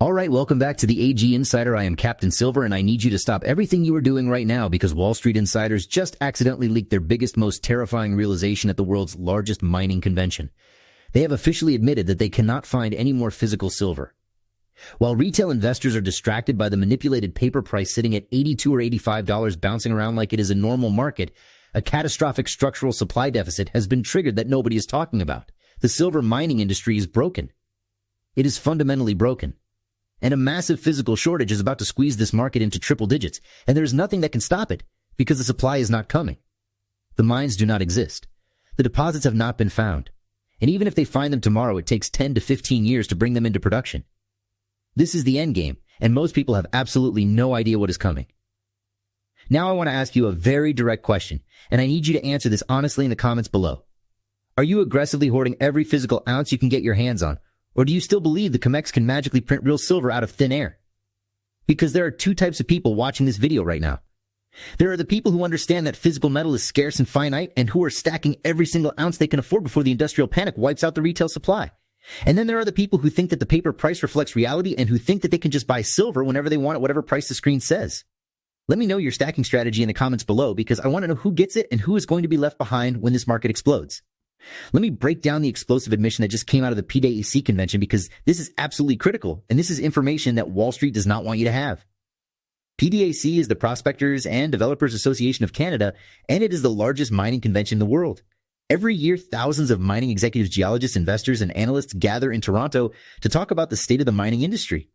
All right, welcome back to the AG Insider. I am Captain Silver, and I need you to stop everything you are doing right now because Wall Street insiders just accidentally leaked their biggest, most terrifying realization at the world's largest mining convention. They have officially admitted that they cannot find any more physical silver. While retail investors are distracted by the manipulated paper price sitting at $82 or $85 bouncing around like it is a normal market, a catastrophic structural supply deficit has been triggered that nobody is talking about. The silver mining industry is broken. It is fundamentally broken. And a massive physical shortage is about to squeeze this market into triple digits, and there is nothing that can stop it because the supply is not coming. The mines do not exist. The deposits have not been found. And even if they find them tomorrow, it takes 10 to 15 years to bring them into production. This is the end game, and most people have absolutely no idea what is coming. Now I want to ask you a very direct question, and I need you to answer this honestly in the comments below. Are you aggressively hoarding every physical ounce you can get your hands on? Or do you still believe the COMEX can magically print real silver out of thin air? Because there are two types of people watching this video right now. There are the people who understand that physical metal is scarce and finite and who are stacking every single ounce they can afford before the industrial panic wipes out the retail supply. And then there are the people who think that the paper price reflects reality and who think that they can just buy silver whenever they want at whatever price the screen says. Let me know your stacking strategy in the comments below because I want to know who gets it and who is going to be left behind when this market explodes. Let me break down the explosive admission that just came out of the PDAC convention because this is absolutely critical, and this is information that Wall Street does not want you to have. PDAC is the Prospectors and Developers Association of Canada, and it is the largest mining convention in the world. Every year, thousands of mining executives, geologists, investors, and analysts gather in Toronto to talk about the state of the mining industry.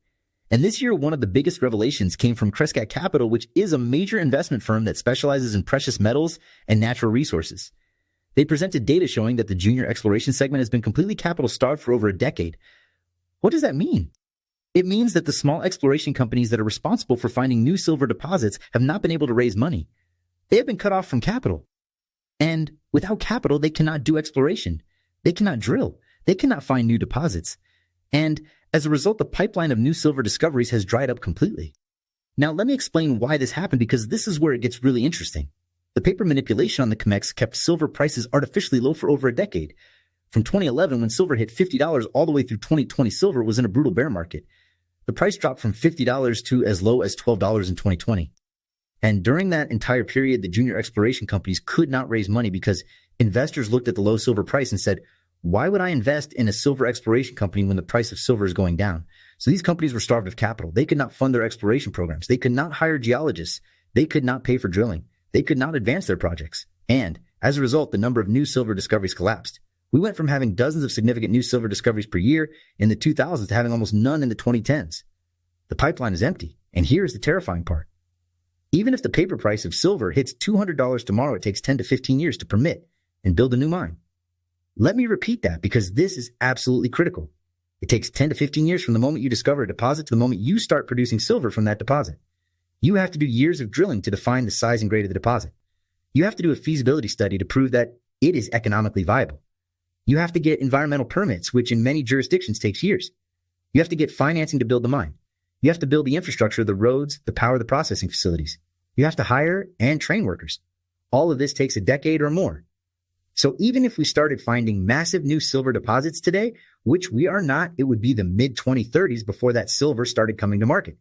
And this year, one of the biggest revelations came from Crescat Capital, which is a major investment firm that specializes in precious metals and natural resources. They presented data showing that the junior exploration segment has been completely capital starved for over a decade. What does that mean? It means that the small exploration companies that are responsible for finding new silver deposits have not been able to raise money. They have been cut off from capital. And without capital, they cannot do exploration. They cannot drill. They cannot find new deposits. And as a result, the pipeline of new silver discoveries has dried up completely. Now, let me explain why this happened because this is where it gets really interesting. The paper manipulation on the COMEX kept silver prices artificially low for over a decade. From 2011, when silver hit $50 all the way through 2020, silver was in a brutal bear market. The price dropped from $50 to as low as $12 in 2020. And during that entire period, the junior exploration companies could not raise money because investors looked at the low silver price and said, why would I invest in a silver exploration company when the price of silver is going down? So these companies were starved of capital. They could not fund their exploration programs. They could not hire geologists. They could not pay for drilling. They could not advance their projects. And as a result, the number of new silver discoveries collapsed. We went from having dozens of significant new silver discoveries per year in the 2000s to having almost none in the 2010s. The pipeline is empty. And here's the terrifying part. Even if the paper price of silver hits $200 tomorrow, it takes 10 to 15 years to permit and build a new mine. Let me repeat that because this is absolutely critical. It takes 10 to 15 years from the moment you discover a deposit to the moment you start producing silver from that deposit. You have to do years of drilling to define the size and grade of the deposit. You have to do a feasibility study to prove that it is economically viable. You have to get environmental permits, which in many jurisdictions takes years. You have to get financing to build the mine. You have to build the infrastructure, the roads, the power, the processing facilities. You have to hire and train workers. All of this takes a decade or more. So even if we started finding massive new silver deposits today, which we are not, it would be the mid-2030s before that silver started coming to market.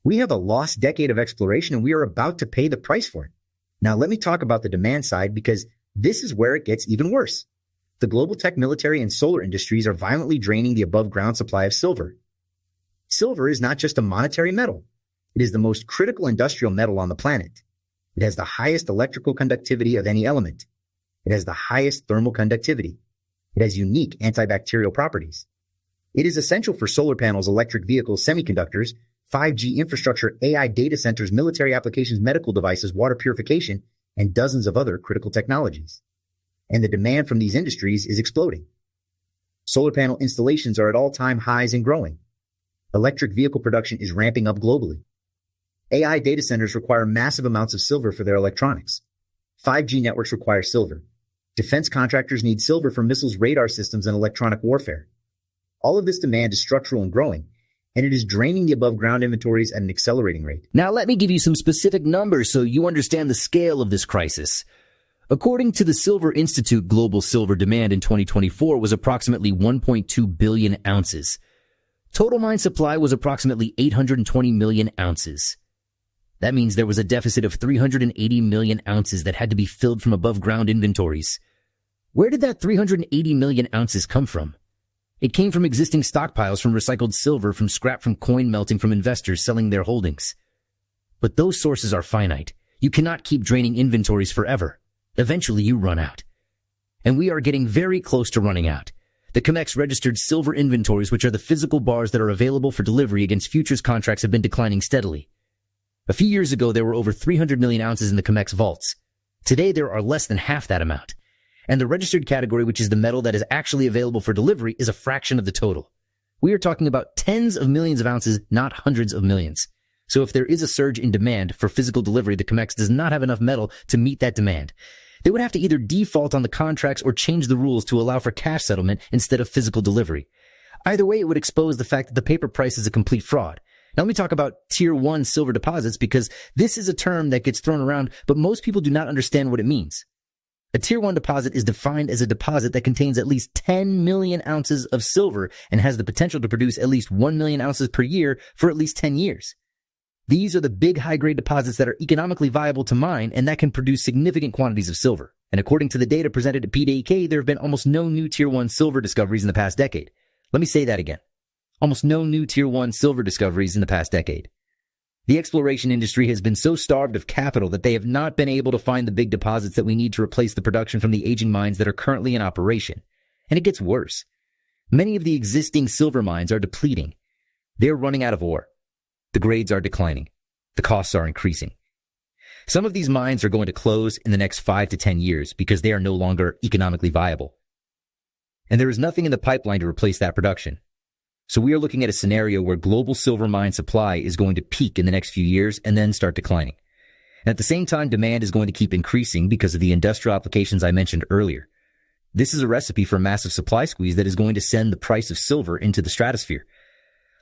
We have a lost decade of exploration and we are about to pay the price for it. Now let me talk about the demand side because this is where it gets even worse. The global tech, military, and solar industries are violently draining the above ground supply of silver. Silver is not just a monetary metal. It is the most critical industrial metal on the planet. It has the highest electrical conductivity of any element. It has the highest thermal conductivity. It has unique antibacterial properties. It is essential for solar panels, electric vehicles, semiconductors, 5G infrastructure, AI data centers, military applications, medical devices, water purification, and dozens of other critical technologies. And the demand from these industries is exploding. Solar panel installations are at all-time highs and growing. Electric vehicle production is ramping up globally. AI data centers require massive amounts of silver for their electronics. 5G networks require silver. Defense contractors need silver for missiles, radar systems, and electronic warfare. All of this demand is structural and growing, and it is draining the above-ground inventories at an accelerating rate. Now let me give you some specific numbers so you understand the scale of this crisis. According to the Silver Institute, global silver demand in 2024 was approximately 1.2 billion ounces. Total mine supply was approximately 820 million ounces. That means there was a deficit of 380 million ounces that had to be filled from above ground inventories. Where did that 380 million ounces come from? It came from existing stockpiles from recycled silver, from scrap from coin melting from investors selling their holdings. But those sources are finite. You cannot keep draining inventories forever. Eventually you run out. And we are getting very close to running out. The COMEX registered silver inventories, which are the physical bars that are available for delivery against futures contracts, have been declining steadily. A few years ago, there were over 300 million ounces in the COMEX vaults. Today, there are less than half that amount. And the registered category, which is the metal that is actually available for delivery, is a fraction of the total. We are talking about tens of millions of ounces, not hundreds of millions. So if there is a surge in demand for physical delivery, the COMEX does not have enough metal to meet that demand. They would have to either default on the contracts or change the rules to allow for cash settlement instead of physical delivery. Either way, it would expose the fact that the paper price is a complete fraud. Now let me talk about Tier 1 silver deposits, because this is a term that gets thrown around, but most people do not understand what it means. A Tier 1 deposit is defined as a deposit that contains at least 10 million ounces of silver and has the potential to produce at least 1 million ounces per year for at least 10 years. These are the big high-grade deposits that are economically viable to mine and that can produce significant quantities of silver. And according to the data presented at PDAC, there have been almost no new Tier 1 silver discoveries in the past decade. Let me say that again. Almost no new Tier 1 silver discoveries in the past decade. The exploration industry has been so starved of capital that they have not been able to find the big deposits that we need to replace the production from the aging mines that are currently in operation. And it gets worse. Many of the existing silver mines are depleting. They're running out of ore. The grades are declining. The costs are increasing. Some of these mines are going to close in the next 5 to 10 years because they are no longer economically viable. And there is nothing in the pipeline to replace that production. So we are looking at a scenario where global silver mine supply is going to peak in the next few years and then start declining. And at the same time, demand is going to keep increasing because of the industrial applications I mentioned earlier. This is a recipe for a massive supply squeeze that is going to send the price of silver into the stratosphere.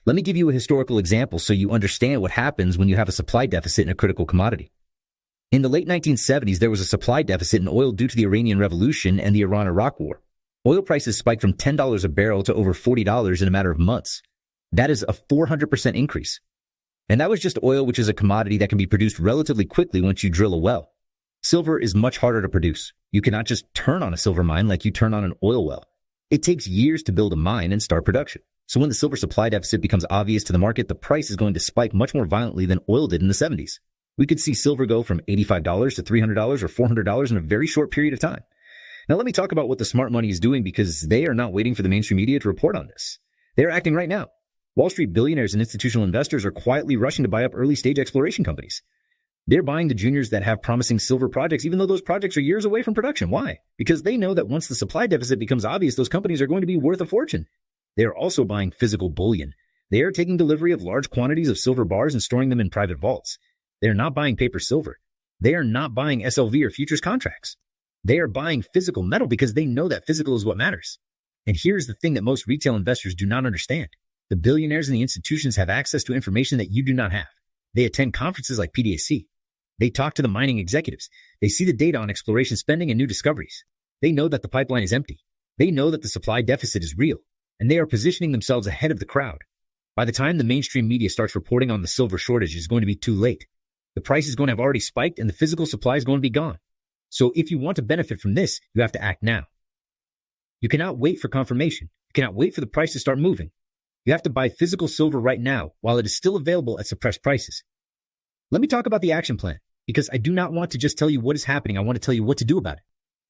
Let me give you a historical example so you understand what happens when you have a supply deficit in a critical commodity. In the late 1970s, there was a supply deficit in oil due to the Iranian Revolution and the Iran-Iraq War. Oil prices spiked from $10 a barrel to over $40 in a matter of months. That is a 400% increase. And that was just oil, which is a commodity that can be produced relatively quickly once you drill a well. Silver is much harder to produce. You cannot just turn on a silver mine like you turn on an oil well. It takes years to build a mine and start production. So when the silver supply deficit becomes obvious to the market, the price is going to spike much more violently than oil did in the 70s. We could see silver go from $85 to $300 or $400 in a very short period of time. Now let me talk about what the smart money is doing, because they are not waiting for the mainstream media to report on this. They are acting right now. Wall Street billionaires and institutional investors are quietly rushing to buy up early stage exploration companies. They're buying the juniors that have promising silver projects, even though those projects are years away from production. Why? Because they know that once the supply deficit becomes obvious, those companies are going to be worth a fortune. They are also buying physical bullion. They are taking delivery of large quantities of silver bars and storing them in private vaults. They are not buying paper silver. They are not buying SLV or futures contracts. They are buying physical metal because they know that physical is what matters. And here's the thing that most retail investors do not understand. The billionaires and the institutions have access to information that you do not have. They attend conferences like PDAC. They talk to the mining executives. They see the data on exploration spending and new discoveries. They know that the pipeline is empty. They know that the supply deficit is real. And they are positioning themselves ahead of the crowd. By the time the mainstream media starts reporting on the silver shortage, it's going to be too late. The price is going to have already spiked and the physical supply is going to be gone. So if you want to benefit from this, you have to act now. You cannot wait for confirmation. You cannot wait for the price to start moving. You have to buy physical silver right now while it is still available at suppressed prices. Let me talk about the action plan, because I do not want to just tell you what is happening. I want to tell you what to do about it.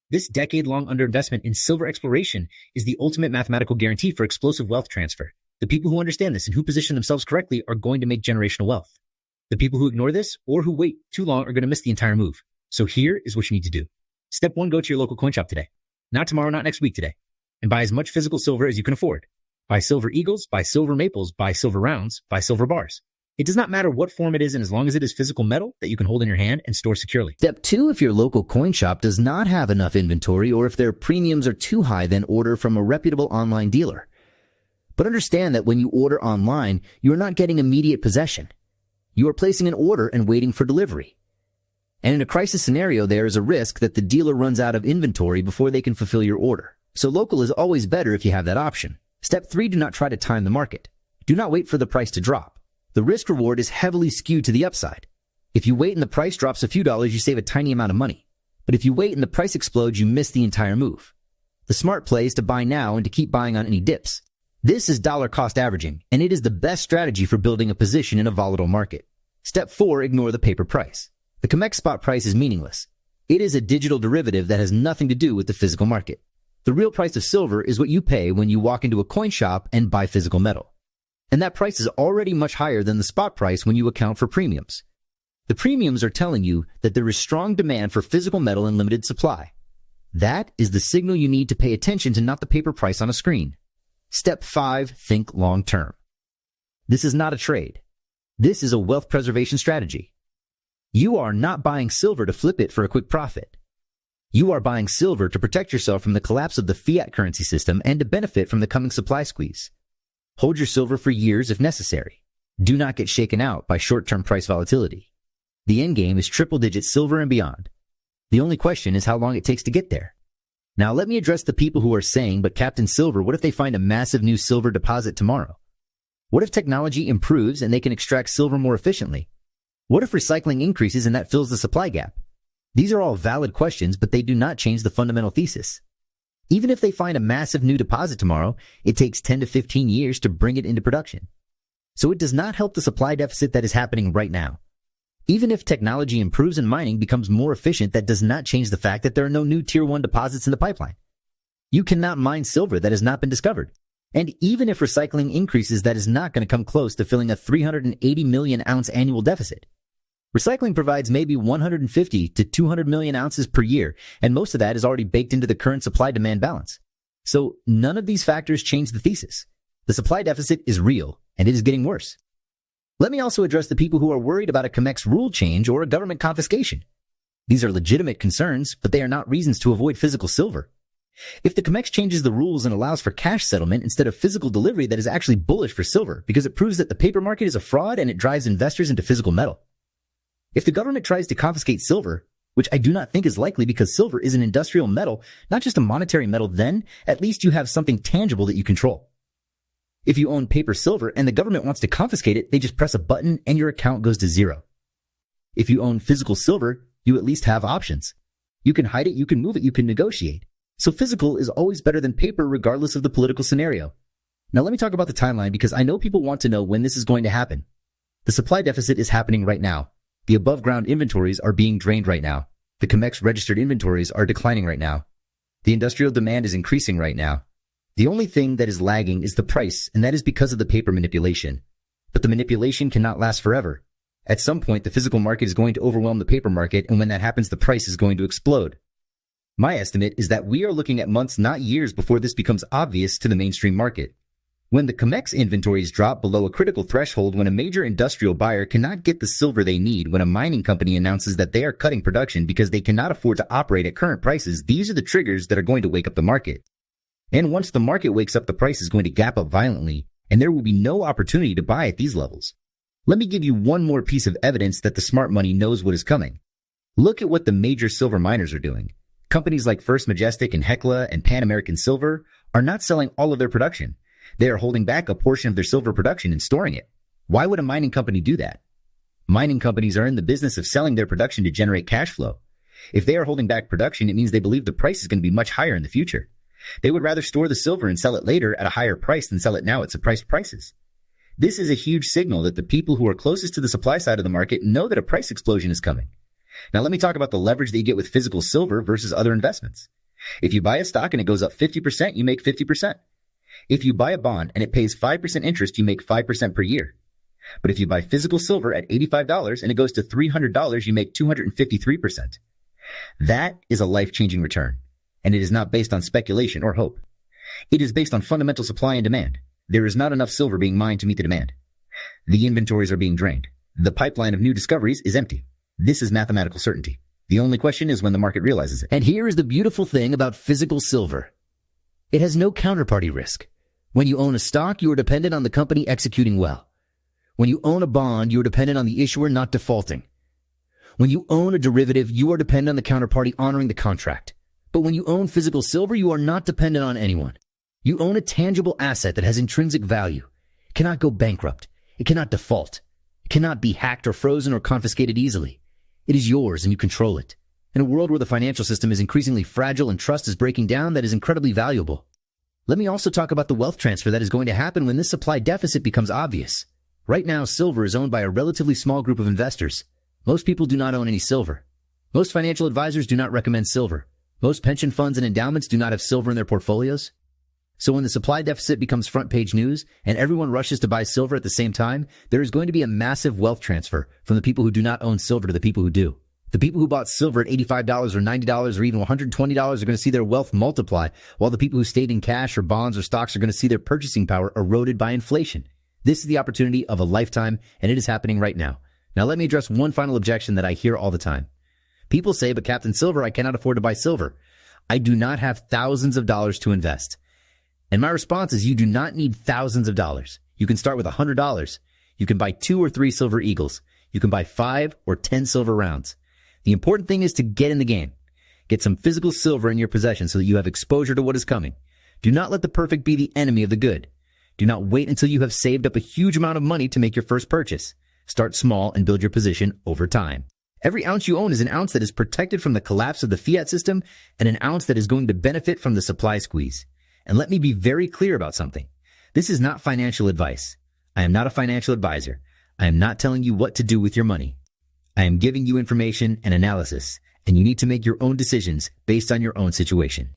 This decade-long underinvestment in silver exploration is the ultimate mathematical guarantee for explosive wealth transfer. The people who understand this and who position themselves correctly are going to make generational wealth. The people who ignore this or who wait too long are going to miss the entire move. So here is what you need to do. Step 1, go to your local coin shop today. Not tomorrow, not next week, today. And buy as much physical silver as you can afford. Buy silver eagles, buy silver maples, buy silver rounds, buy silver bars. It does not matter what form it is, and as long as it is physical metal that you can hold in your hand and store securely. Step 2, if your local coin shop does not have enough inventory, or if their premiums are too high, then order from a reputable online dealer. But understand that when you order online, you are not getting immediate possession. You are placing an order and waiting for delivery. And in a crisis scenario, there is a risk that the dealer runs out of inventory before they can fulfill your order. So local is always better if you have that option. Step 3, do not try to time the market. Do not wait for the price to drop. The risk reward is heavily skewed to the upside. If you wait and the price drops a few dollars, you save a tiny amount of money. But if you wait and the price explodes, you miss the entire move. The smart play is to buy now and to keep buying on any dips. This is dollar cost averaging, and it is the best strategy for building a position in a volatile market. Step 4, ignore the paper price. The COMEX spot price is meaningless. It is a digital derivative that has nothing to do with the physical market. The real price of silver is what you pay when you walk into a coin shop and buy physical metal. And that price is already much higher than the spot price when you account for premiums. The premiums are telling you that there is strong demand for physical metal in limited supply. That is the signal you need to pay attention to, not the paper price on a screen. Step 5, think long term. This is not a trade. This is a wealth preservation strategy. You are not buying silver to flip it for a quick profit. You are buying silver to protect yourself from the collapse of the fiat currency system and to benefit from the coming supply squeeze. Hold your silver for years if necessary. Do not get shaken out by short-term price volatility. The end game is triple-digit silver and beyond. The only question is how long it takes to get there. Now let me address the people who are saying, but Captain Silver, what if they find a massive new silver deposit tomorrow? What if technology improves and they can extract silver more efficiently? What if recycling increases and that fills the supply gap? These are all valid questions, but they do not change the fundamental thesis. Even if they find a massive new deposit tomorrow, it takes 10 to 15 years to bring it into production. So it does not help the supply deficit that is happening right now. Even if technology improves and mining becomes more efficient, that does not change the fact that there are no new Tier 1 deposits in the pipeline. You cannot mine silver that has not been discovered. And even if recycling increases, that is not going to come close to filling a 380 million ounce annual deficit. Recycling provides maybe 150 to 200 million ounces per year, and most of that is already baked into the current supply-demand balance. So none of these factors change the thesis. The supply deficit is real, and it is getting worse. Let me also address the people who are worried about a COMEX rule change or a government confiscation. These are legitimate concerns, but they are not reasons to avoid physical silver. If the COMEX changes the rules and allows for cash settlement instead of physical delivery, that is actually bullish for silver because it proves that the paper market is a fraud and it drives investors into physical metal. If the government tries to confiscate silver, which I do not think is likely because silver is an industrial metal, not just a monetary metal, then at least you have something tangible that you control. If you own paper silver and the government wants to confiscate it, they just press a button and your account goes to zero. If you own physical silver, you at least have options. You can hide it, you can move it, you can negotiate. So physical is always better than paper regardless of the political scenario. Now let me talk about the timeline because I know people want to know when this is going to happen. The supply deficit is happening right now. The above ground inventories are being drained right now. The COMEX registered inventories are declining right now. The industrial demand is increasing right now. The only thing that is lagging is the price, and that is because of the paper manipulation. But the manipulation cannot last forever. At some point, the physical market is going to overwhelm the paper market, and when that happens, the price is going to explode. My estimate is that we are looking at months, not years, before this becomes obvious to the mainstream market. When the COMEX inventories drop below a critical threshold, when a major industrial buyer cannot get the silver they need, when a mining company announces that they are cutting production because they cannot afford to operate at current prices, these are the triggers that are going to wake up the market. And once the market wakes up, the price is going to gap up violently, and there will be no opportunity to buy at these levels. Let me give you one more piece of evidence that the smart money knows what is coming. Look at what the major silver miners are doing. Companies like First Majestic and Hecla and Pan American Silver are not selling all of their production. They are holding back a portion of their silver production and storing it. Why would a mining company do that? Mining companies are in the business of selling their production to generate cash flow. If they are holding back production, it means they believe the price is going to be much higher in the future. They would rather store the silver and sell it later at a higher price than sell it now at suppressed prices. This is a huge signal that the people who are closest to the supply side of the market know that a price explosion is coming. Now let me talk about the leverage that you get with physical silver versus other investments. If you buy a stock and it goes up 50%, you make 50%. If you buy a bond and it pays 5% interest, you make 5% per year. But if you buy physical silver at $85 and it goes to $300, you make 253%. That is a life-changing return, and it is not based on speculation or hope. It is based on fundamental supply and demand. There is not enough silver being mined to meet the demand. The inventories are being drained. The pipeline of new discoveries is empty. This is mathematical certainty. The only question is when the market realizes it. And here is the beautiful thing about physical silver. It has no counterparty risk. When you own a stock, you are dependent on the company executing well. When you own a bond, you are dependent on the issuer not defaulting. When you own a derivative, you are dependent on the counterparty honoring the contract. But when you own physical silver, you are not dependent on anyone. You own a tangible asset that has intrinsic value. cannot go bankrupt. It cannot default. It cannot be hacked or frozen or confiscated easily. It is yours and you control it. In a world where the financial system is increasingly fragile and trust is breaking down, that is incredibly valuable. Let me also talk about the wealth transfer that is going to happen when this supply deficit becomes obvious. Right now, silver is owned by a relatively small group of investors. Most people do not own any silver. Most financial advisors do not recommend silver. Most pension funds and endowments do not have silver in their portfolios. So when the supply deficit becomes front page news and everyone rushes to buy silver at the same time, there is going to be a massive wealth transfer from the people who do not own silver to the people who do. The people who bought silver at $85 or $90 or even $120 are going to see their wealth multiply, while the people who stayed in cash or bonds or stocks are going to see their purchasing power eroded by inflation. This is the opportunity of a lifetime, and it is happening right now. Now let me address one final objection that I hear all the time. People say, but Captain Silver, I cannot afford to buy silver. I do not have thousands of dollars to invest. And my response is you do not need thousands of dollars. You can start with $100. You can buy 2 or 3 silver eagles. You can buy 5 or 10 silver rounds. The important thing is to get in the game. Get some physical silver in your possession so that you have exposure to what is coming. Do not let the perfect be the enemy of the good. Do not wait until you have saved up a huge amount of money to make your first purchase. Start small and build your position over time. Every ounce you own is an ounce that is protected from the collapse of the fiat system and an ounce that is going to benefit from the supply squeeze. And let me be very clear about something. This is not financial advice. I am not a financial advisor. I am not telling you what to do with your money. I am giving you information and analysis, and you need to make your own decisions based on your own situation.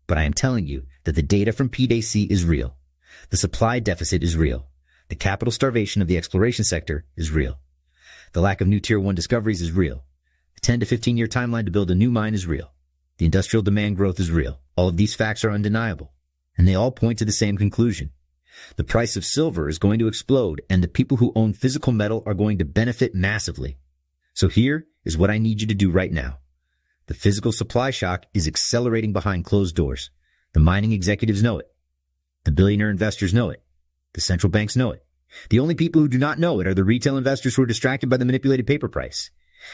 But I am telling you that the data from PDAC is real. The supply deficit is real. The capital starvation of the exploration sector is real. The lack of new Tier 1 discoveries is real. The 10 to 15-year timeline to build a new mine is real. The industrial demand growth is real. All of these facts are undeniable, and they all point to the same conclusion. The price of silver is going to explode, and the people who own physical metal are going to benefit massively. So here is what I need you to do right now. The physical supply shock is accelerating behind closed doors. The mining executives know it. The billionaire investors know it. The central banks know it. The only people who do not know it are the retail investors who are distracted by the manipulated paper price.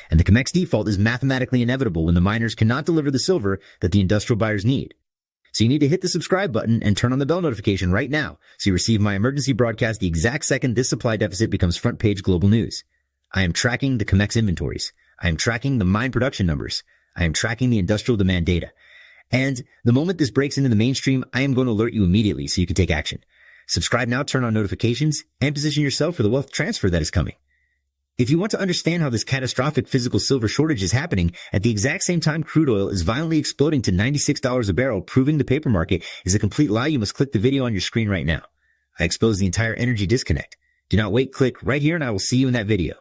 And the COMEX default is mathematically inevitable when the miners cannot deliver the silver that the industrial buyers need. So you need to hit the subscribe button and turn on the bell notification right now so you receive my emergency broadcast the exact second this supply deficit becomes front page global news. I am tracking the COMEX inventories. I am tracking the mine production numbers. I am tracking the industrial demand data. And the moment this breaks into the mainstream, I am going to alert you immediately so you can take action. Subscribe now, turn on notifications, and position yourself for the wealth transfer that is coming. If you want to understand how this catastrophic physical silver shortage is happening, at the exact same time crude oil is violently exploding to $96 a barrel, proving the paper market is a complete lie, you must click the video on your screen right now. I expose the entire energy disconnect. Do not wait, click right here and I will see you in that video.